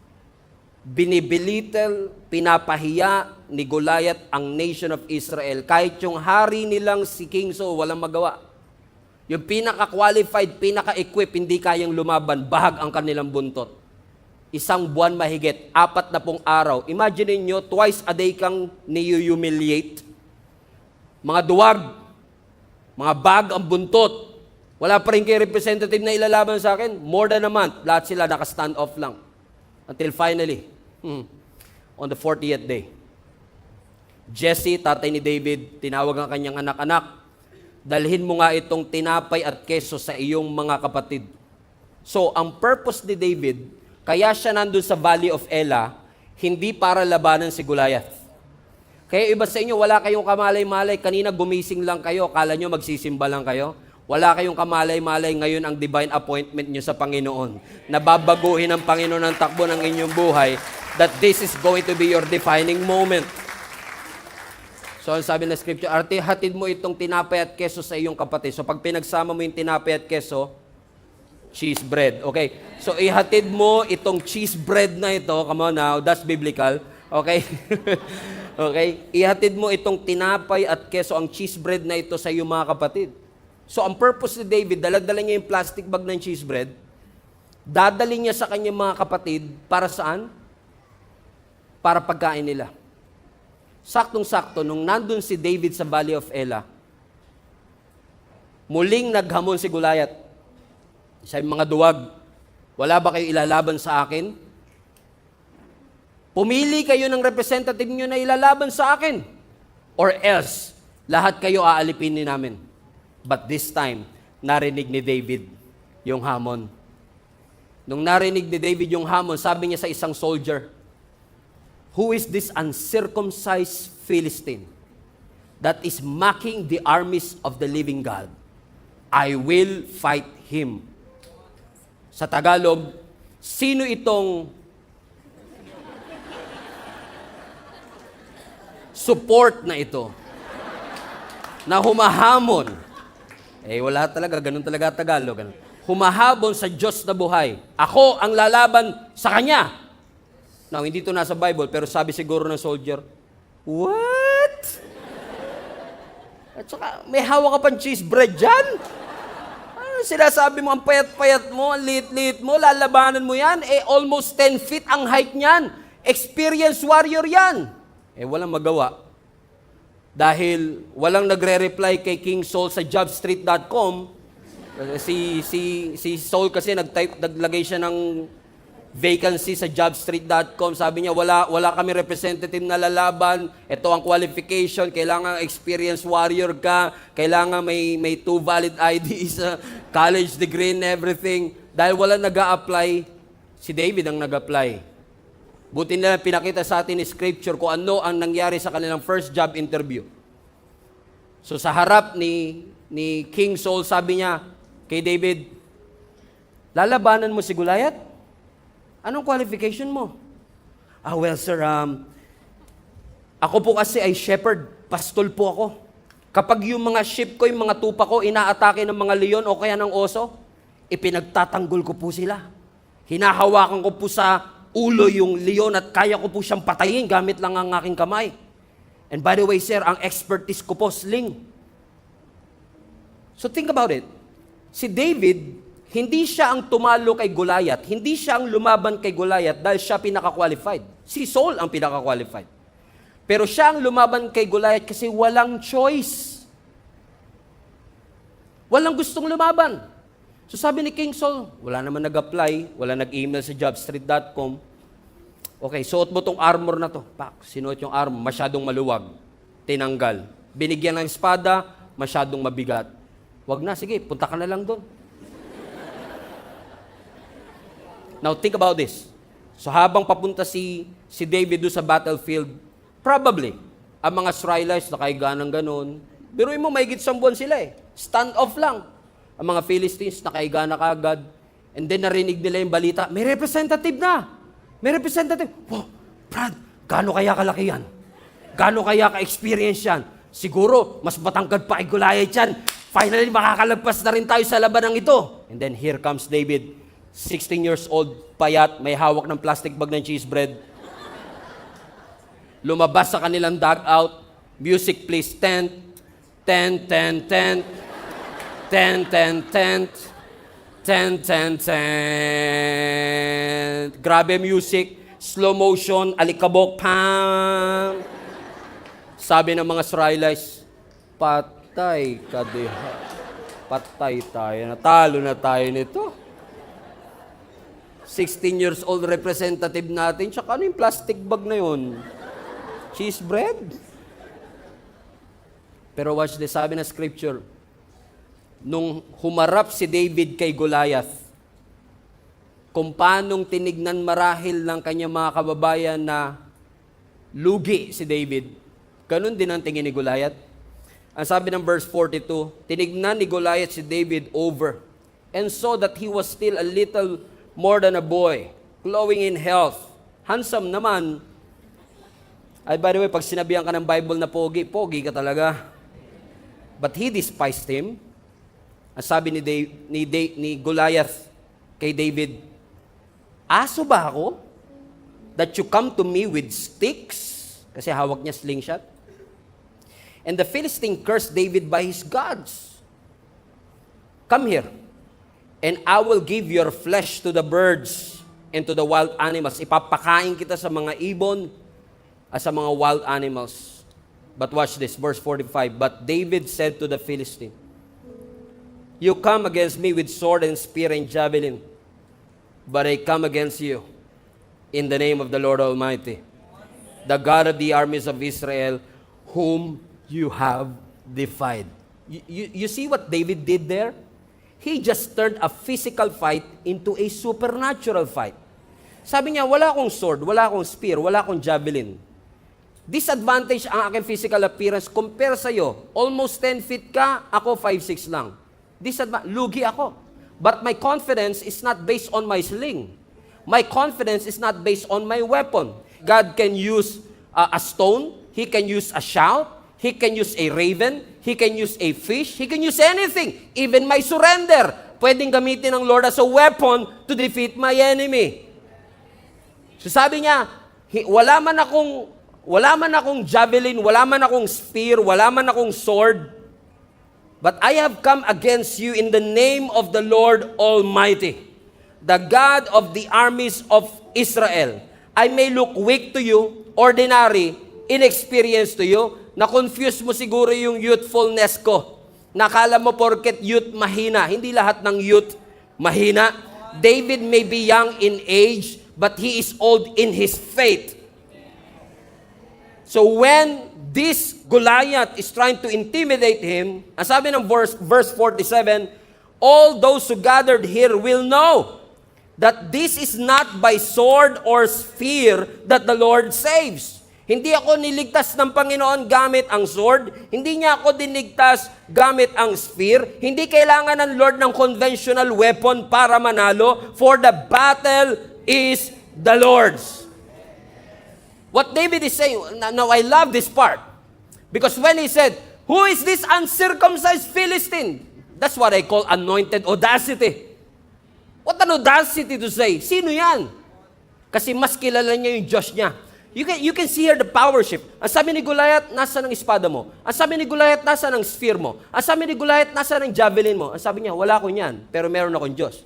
binibilitel, pinapahiya ni Goliath ang nation of Israel. Kahit yung hari nilang si King Saul, walang magawa. Yung pinaka-qualified, pinaka-equip, hindi kayang lumaban, bahag ang kanilang buntot. 1 buwan mahigit, 40 araw. Imagine niyo, twice a day kang ni-humiliate. Mga duwag, mga bag ang buntot. Wala pa rin kayo representative na ilalaban sa akin. More than a month, lahat sila naka-stand off lang. Until finally, on the 40th day, Jesse, tatay ni David, tinawag ang kanyang anak-anak. dalhin mo nga itong tinapay at keso sa iyong mga kapatid. So, ang purpose ni David, kaya siya nandun sa Valley of Elah, hindi para labanan si Goliath. Kaya iba sa inyo, wala kayong kamalay-malay. Kanina gumising lang kayo, kala nyo magsisimba lang kayo. Wala kayong kamalay-malay ngayon ang divine appointment nyo sa Panginoon. Nababaguhin ng Panginoon ang takbo ng inyong buhay, that this is going to be your defining moment. So, ang sabi ng scripture, hatid mo itong tinapay at keso sa iyong kapatid. So, pag pinagsama mo yung tinapay at keso, cheese bread. Okay? So, ihatid mo itong cheese bread na ito. Come on now, that's biblical. Okay? Okay? Ihatid mo itong tinapay at keso, ang cheese bread na ito sa iyong mga kapatid. So, ang purpose ni David, dalag-dala niya yung plastic bag ng cheese bread, dadali niya sa kanyang mga kapatid, para saan? Para pagkain nila. Saktong-sakto, nung nandun si David sa Valley of Elah, muling naghamon si Goliath. Sabi, mga duwag, wala ba kayo ilalaban sa akin? Pumili kayo ng representative nyo na ilalaban sa akin. Or else, lahat kayo aalipin ni namin. But this time, narinig ni David yung hamon. Nung narinig ni David yung hamon, sabi niya sa isang soldier, "Who is this uncircumcised Philistine that is mocking the armies of the living God? I will fight him." Sa Tagalog, sino itong support na ito na humahamon? Wala talaga, ganun talaga Tagalog. Ganun. Humahabon sa Diyos na buhay. Ako ang lalaban sa Kanya. Now, hindi ito nasa Bible, pero sabi siguro ng soldier, what? At saka, may hawak ka pang cheese bread dyan? Ano sinasabi mo, ang payat-payat mo, ang liit-liit mo, lalabanan mo yan? Almost 10 feet ang height niyan. Experienced warrior yan. Walang magawa. Dahil walang nagre-reply kay King Saul sa jobstreet.com. Si Saul kasi naglagay siya ng vacancy sa jobstreet.com. Sabi niya, wala kami representative na lalaban. Ito ang qualification. Kailangan experienced warrior ka. Kailangan may 2 valid IDs, college degree and everything. Dahil wala nag-a-apply, si David ang nag-apply. Buti na pinakita sa atin ni Scripture kung ano ang nangyari sa kanilang first job interview. So sa harap ni King Saul, sabi niya kay David, lalabanan mo si Goliath? Anong qualification mo? Well sir, ako po kasi ay shepherd, pastol po ako. Kapag yung mga sheep ko, yung mga tupa ko, inaatake ng mga leon o kaya ng oso, ipinagtatanggol ko po sila. Hinahawakan ko po sa ulo yung leon at kaya ko po siyang patayin gamit lang ang aking kamay. And by the way, sir, ang expertise ko po, sling. So think about it. Si David, hindi siya ang tumalo kay Goliath. Hindi siya ang lumaban kay Goliath dahil siya pinaka-qualified. Si Saul ang pinaka-qualified. Pero siya ang lumaban kay Goliath kasi walang choice. Walang gustong lumaban. So sabi ni King Saul, wala naman nag-apply, wala nag-email sa jobstreet.com. Okay, suot mo tong armor na to. Pak, sinuot yung armor, masyadong maluwag. Tinanggal. Binigyan ng espada, masyadong mabigat. Wag na, sige, punta ka na lang doon. Now, think about this. So habang papunta si David doon sa battlefield, probably, ang mga Israelites nakaiga ng ganun. Biruin mo, mahigit 1 buwan sila Stand off lang. Ang mga Philistines nakaiga na kagad. And then narinig nila yung balita, may representative na. May representative. Wow, Brad, gaano kaya kalaki yan? Gaano kaya ka-experience yan? Siguro, mas matangkad pa kay Goliath yan. Finally, makakalagpas na rin tayo sa labanang ito. And then here comes David, 16 years old, payat, may hawak ng plastic bag ng cheese bread. Lumabas sa kanilang dugout. Music please, tent. Tent, tent, tent. Tent, tent, tent. Tent, tent, tent. Grabe music. Slow motion. Alikabok. Pam. Sabi ng mga Israelites, patay ka diha. Patay tayo. Natalo na tayo nito. 16 years old representative natin. Tsaka ano yung plastic bag na yun? Cheese bread? Pero watch this, sabi na scripture, nung humarap si David kay Goliath, kung paanong tinignan marahil ng kanyang mga kababayan na lugi si David, ganun din ang tingin ni Goliath. Ang sabi ng verse 42, tinignan ni Goliath si David over and saw that he was still a little more than a boy, glowing in health. Handsome naman. Ay, by the way, pag sinabihan ka ng Bible na pogi, pogi ka talaga. But he despised him. Ang sabi ni Goliath kay David, aso ba ako that you come to me with sticks? Kasi hawak niya slingshot. And the Philistine cursed David by his gods. Come here, and I will give your flesh to the birds and to the wild animals. Ipapakain kita sa mga ibon at sa mga wild animals. But watch this, verse 45. But David said to the Philistine, you come against me with sword and spear and javelin, but I come against you in the name of the Lord Almighty, the God of the armies of Israel, whom you have defied. You see what David did there? He just turned a physical fight into a supernatural fight. Sabi niya, wala akong sword, wala akong spear, wala akong javelin. Disadvantage ang aking physical appearance compare sa'yo. Almost 10 feet ka, ako 5'6 lang. Lugi ako. But my confidence is not based on my sling. My confidence is not based on my weapon. God can use a stone. He can use a shout. He can use a raven. He can use a fish. He can use anything. Even my surrender. Pwedeng gamitin ng Lord as a weapon to defeat my enemy. So sabi niya, wala man akong javelin, wala man akong spear, wala man akong sword, but I have come against you in the name of the Lord Almighty, the God of the armies of Israel. I may look weak to you, ordinary, inexperienced to you, na-confuse mo siguro yung youthfulness ko. Nakala mo porket youth mahina. Hindi lahat ng youth mahina. David may be young in age, but he is old in his faith. So when this Goliath is trying to intimidate him, ang sabi ng verse 47, all those who gathered here will know that this is not by sword or spear that the Lord saves. Hindi ako niligtas ng Panginoon gamit ang sword. Hindi niya ako dinigtas gamit ang spear. Hindi kailangan ng Lord ng conventional weapon para manalo, for the battle is the Lord's. What David is saying, now I love this part. Because when he said, who is this uncircumcised Philistine? That's what I call anointed audacity. What an audacity to say. Sino yan? Kasi mas kilala niya yung Diyos niya. You can see here the power shift. Ang sabi ni Goliath, nasa ng espada mo. Ang sabi ni Goliath, nasa ng spear mo. Ang sabi ni Goliath, nasa ng javelin mo. Ang sabi niya, wala ko niyan, pero meron akong Diyos.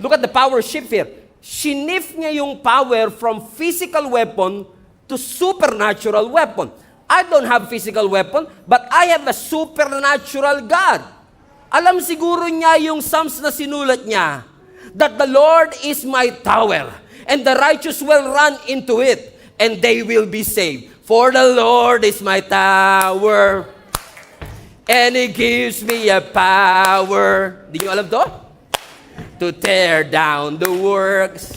Look at the power shift here. Shinif niya yung power from physical weapon to supernatural weapon. I don't have physical weapon, but I have a supernatural God. Alam siguro niya yung Psalms na sinulat niya, that the Lord is my tower, and the righteous will run into it, and they will be saved. For the Lord is my tower, and He gives me a power. Di nyo alam to? To tear down the works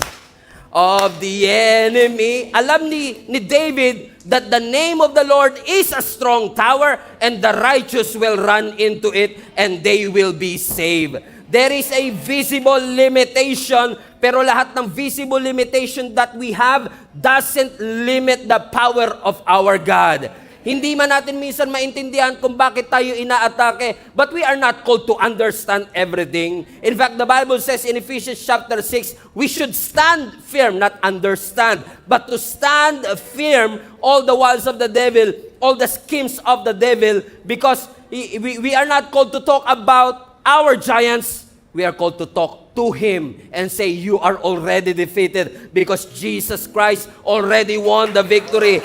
of the enemy. Alam ni David that the name of the Lord is a strong tower, and the righteous will run into it, and they will be saved. There is a visible limitation, pero lahat ng visible limitation that we have doesn't limit the power of our God. Hindi man natin minsan maintindihan kung bakit tayo inaatake, but we are not called to understand everything. In fact, the Bible says in Ephesians chapter 6, we should stand firm, not understand, but to stand firm all the wiles of the devil, all the schemes of the devil, because we are not called to talk about our giants. We are called to talk to Him and say, you are already defeated because Jesus Christ already won the victory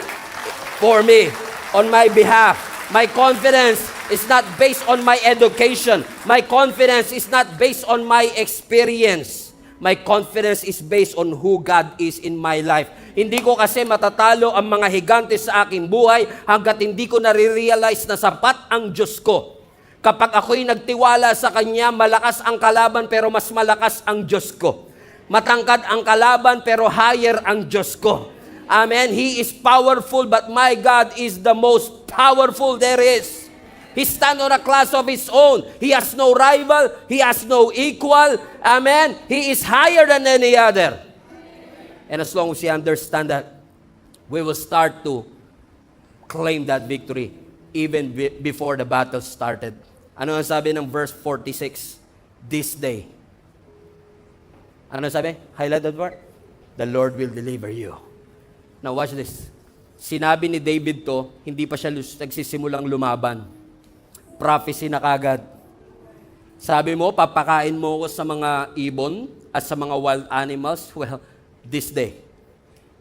for me. On my behalf. My confidence is not based on my education. My confidence is not based on my experience. My confidence is based on who God is in my life. Hindi ko kasi matatalo ang mga higante sa aking buhay hanggat hindi ko nare-realize na sapat ang Diyos ko. Kapag ako'y nagtiwala sa Kanya, malakas ang kalaban pero mas malakas ang Diyos ko. Matangkad ang kalaban pero higher ang Diyos ko. Amen. He is powerful, but my God is the most powerful there is. He stands on a class of His own. He has no rival. He has no equal. Amen. He is higher than any other. And as long as we understand that, we will start to claim that victory even before the battle started. Ano ang sabi ng verse 46? This day. Ano sabi? Highlight that part. The Lord will deliver you. Now watch this. Sinabi ni David to, hindi pa siya nagsisimulang lumaban. Prophecy na kagad. Sabi mo, papakain mo ko sa mga ibon at sa mga wild animals. Well, this day.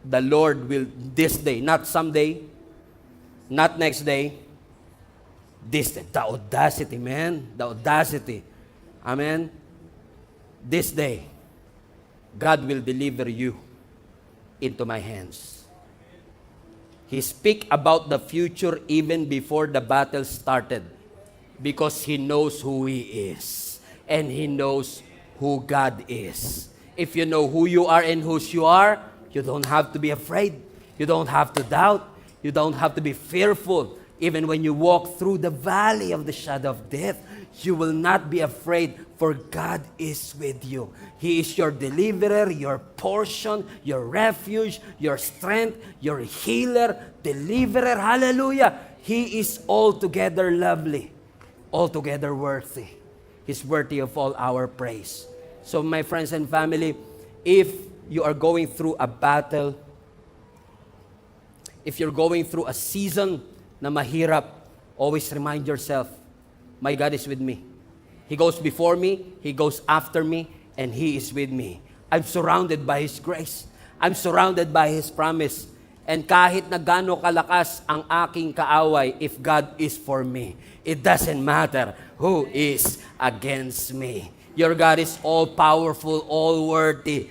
The Lord will, this day, not someday, not next day, this day. The audacity, man. The audacity. Amen. This day, God will deliver you into my hands. He speak about the future even before the battle started because He knows who He is and He knows who God is. If you know who you are and whose you are, you don't have to be afraid. You don't have to doubt. You don't have to be fearful. Even when you walk through the valley of the shadow of death, you will not be afraid, for God is with you. He is your deliverer, your portion, your refuge, your strength, your healer, deliverer. Hallelujah. He is altogether lovely, altogether worthy. He's worthy of all our praise. So my friends and family, if you are going through a battle, if you're going through a season na mahirap, always remind yourself, my God is with me. He goes before me, He goes after me, and He is with me. I'm surrounded by His grace. I'm surrounded by His promise. And kahit na gaano kalakas ang aking kaaway, if God is for me, it doesn't matter who is against me. Your God is all-powerful, all-worthy.